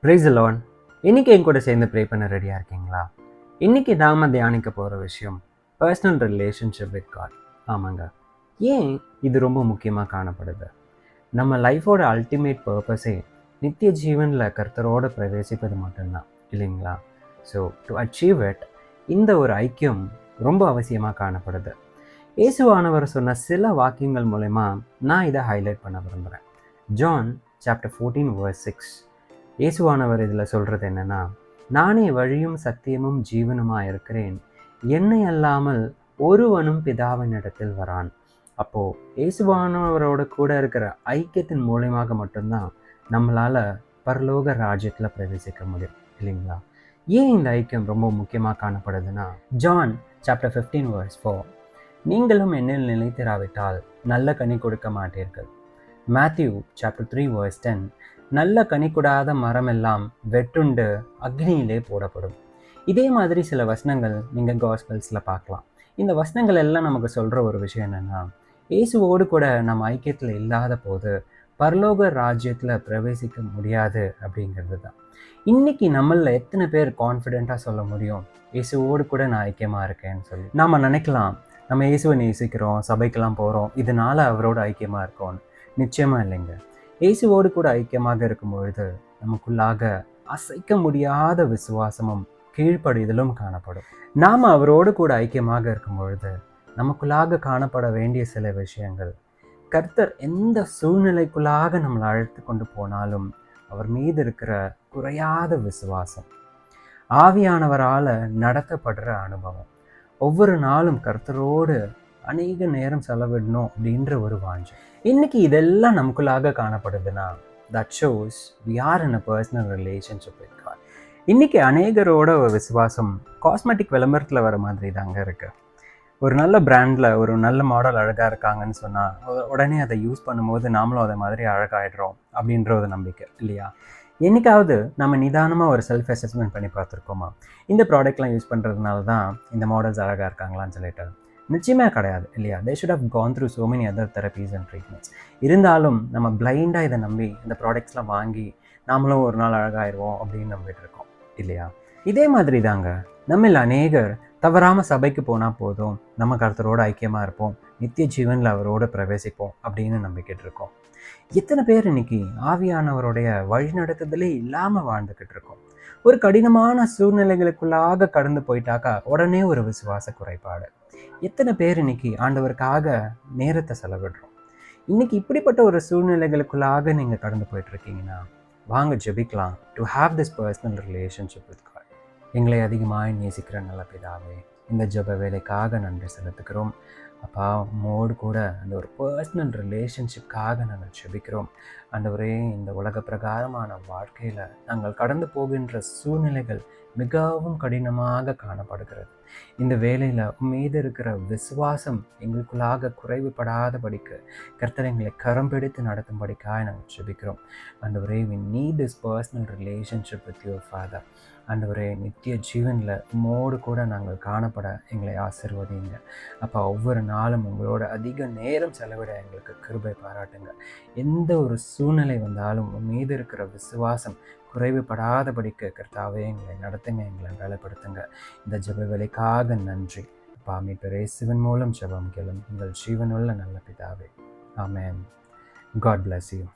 Praise the Lord. இன்னைக்கு என் கூட சேர்ந்து ப்ரே பண்ண ரெடியாக இருக்கீங்களா? இன்னைக்கு நாம தியானிக்க போகிற விஷயம் பர்சனல் ரிலேஷன்ஷிப் வித் காட். ஆமாங்க. ஏன் இது ரொம்ப முக்கியமாக காணப்படுது? நம்ம லைஃபோட அல்டிமேட் பர்பஸே நித்திய ஜீவனில் கர்த்தரோடு பிரவேசிப்பது மட்டும்தான் இல்லைங்களா? ஸோ டு அச்சீவ் இட், இந்த ஒரு ஐக்கியம் ரொம்ப அவசியமாக காணப்படுது. இயேசுவானவர் சொன்ன சில வாக்கியங்கள் மூலமா நான் இதை ஹைலைட் பண்ண விரும்புகிறேன். John chapter 14 verse 6. இயேசுவானவர் இதில் சொல்கிறது என்னென்னா, நானே வழியும் சத்தியமும் ஜீவனுமாக இருக்கிறேன், என்னை அல்லாமல் ஒருவனும் பிதாவின் இடத்தில் வரான். அப்போது இயேசுவானவரோட கூட இருக்கிற ஐக்கியத்தின் மூலயமாக மட்டும்தான் நம்மளால் பரலோக ராஜ்யத்தில் பிரவேசிக்க முடியும் இல்லைங்களா? ஏன் இந்த ஐக்கியம் ரொம்ப முக்கியமாக காணப்படுதுன்னா, ஜான் சாப்டர் 15 verse 4, நீங்களும் என்னில் நிலைத்திராவிட்டால் நல்ல கனி கொடுக்க மாட்டீர்கள். மேத்யூ சாப்டர் 3 verse 10, நல்ல கனி கொடாத மரமெல்லாம் வெட்டுண்டு அக்னியிலே போடப்படும். இதே மாதிரி சில வசனங்கள் நீங்கள் காஸ்பல்ஸில் பார்க்கலாம். இந்த வசனங்கள் எல்லாம் நமக்கு சொல்கிற ஒரு விஷயம் என்னென்னா, இயேசுவோடு கூட நம்ம ஐக்கியத்தில் இல்லாத போது பரலோக ராஜ்யத்தில் பிரவேசிக்க முடியாது அப்படிங்கிறது தான். இன்றைக்கி நம்மளில் எத்தனை பேர் கான்ஃபிடெண்ட்டாக சொல்ல முடியும், இயேசுவோடு கூட நான் ஐக்கியமாக இருக்கேன்னு சொல்லி? நாம் நினைக்கலாம், நம்ம இயேசுவை நேசிக்கிறோம், சபைக்கெல்லாம் போகிறோம், இதனால் அவரோட ஐக்கியமாக இருக்கோன்னு. நிச்சயமாக இல்லைங்க. இயேசுவோடு கூட ஐக்கியமாக இருக்கும் பொழுது நமக்குள்ளாக அசைக்க முடியாத விசுவாசமும் கீழ்ப்படிதலும் காணப்படும். நாம் அவரோடு கூட ஐக்கியமாக இருக்கும் பொழுது நமக்குள்ளாக காணப்பட வேண்டிய சில விஷயங்கள், கர்த்தர் எந்த சூழ்நிலைக்குள்ளாக நம்மளை அழைத்து கொண்டு போனாலும் அவர் மீது இருக்கிற குறையாத விசுவாசம், ஆவியானவரால் நடத்தப்படுற அனுபவம், ஒவ்வொரு நாளும் கர்த்தரோடு அநேக நேரம் செலவிடணும் அப்படின்ற ஒரு வாஞ்சை. இன்னைக்கு இதெல்லாம் நமக்குள்ளாக காணப்படுதுன்னா, that shows we are in a personal relationship with God. இன்னைக்கு அநேகரோட ஒரு விசுவாசம் காஸ்மெட்டிக் விளம்பரத்தில் வர மாதிரி தாங்க இருக்குது. ஒரு நல்ல பிராண்டில் ஒரு நல்ல மாடல் அழகாக இருக்காங்கன்னு சொன்னால் உடனே அதை யூஸ் பண்ணும்போது நாமளும் அதை மாதிரி அழகாயிடுறோம் அப்படின்ற ஒரு நம்பிக்கை இல்லையா? என்றைக்காவது நம்ம நிதானமாக ஒரு செல்ஃப் அசஸ்மெண்ட் பண்ணி பார்த்துருக்கோமா, இந்த ப்ராடக்ட்லாம் யூஸ் பண்ணுறதுனால தான் இந்த மாடல்ஸ் அழகாக இருக்காங்களான்னு சொல்லிட்டு? நிச்சயமாக கிடையாது இல்லையா? They should have gone through so many other therapies and treatments. இருந்தாலும் நம்ம பிளைண்டாக இதை நம்பி இந்த ப்ராடக்ட்ஸ்லாம் வாங்கி நாமளும் ஒரு நாள் அழகாயிருவோம் அப்படின்னு நம்பிட்டு இருக்கோம் இல்லையா? இதே மாதிரி தாங்க நம்மில் அநேகர் தவறாமல் சபைக்கு போனால் போதும், நம்ம கர்த்தரோடு ஐக்கியமாக இருப்போம், நித்திய ஜீவனில் அவரோடு பிரவேசிப்போம் அப்படின்னு நம்பிக்கிட்டு இருக்கோம். எத்தனை பேர் இன்னைக்கு ஆவியானவருடைய வழிநடத்துதலே இல்லாமல் வாழ்ந்துக்கிட்டு இருக்கோம். ஒரு கடினமான சூழ்நிலைகளுக்குள்ளாக கடந்து போயிட்டாக்கா உடனே ஒரு விசுவாச குறைபாடு. எத்தனை பேர் இன்னைக்கு ஆண்டவருக்காக நேரத்தை செலவிடுறோம். இன்னைக்கு இப்படிப்பட்ட ஒரு சூழ்நிலைகளுக்குள்ளாக நீங்கள் கடந்து போயிட்டு இருக்கீங்கன்னா, வாங்க ஜெபிக்கலாம். To have this personal relationship with God. எங்களை அதிகமாக நேசிக்கிற நல்ல பிதாவே, இந்த ஜெப வேலைக்காக நன்றி செலுத்துக்கிறோம். அப்பா, உம்மோடு கூட அந்த ஒரு பர்சனல் ரிலேஷன்ஷிப்காக நாங்கள் ஜெபிக்கிறோம். ஆண்டவரே, இந்த உலக பிரகாரமான வாழ்க்கையில் நாங்கள் கடந்து போகின்ற சூழ்நிலைகள் மிகவும் கடினமாக காணப்படுகிறது. இந்த வேளையில் மீது இருக்கிற விசுவாசம் எங்களுக்குள்ளாக குறைவுபடாதபடிக்கு கர்த்தர் எங்களை கரம் பிடித்து நடத்தும்படிக்காக நாங்கள் ஜெபிக்கிறோம். ஆண்டவரே, we need this personal relationship with your Father. ஆண்டவரே, நித்திய ஜீவனில் உம்மோடு கூட நாங்கள் காணப்பட எங்களை ஆசீர்வதிங்க. அப்போ ஒவ்வொரு நாளும் உங்களோட அதிக நேரம் செலவிட எங்களுக்கு கிருபை பாராட்டுங்க. எந்த ஒரு சூழ்நிலை வந்தாலும் உன் மீது இருக்கிற விசுவாசம் குறைவுபடாதபடிக்கு கர்த்தாவே எங்களை நடத்துங்க, எங்களை வேலைப்படுத்துங்க. இந்த ஜெப வேலைக்காக நன்றி. அப்பா, மீட்பர் இயேசுவின் மூலம் ஜெபம் கேளும் எங்கள் ஜீவனுள்ள நல்ல பிதாவே. ஆமென். God bless you.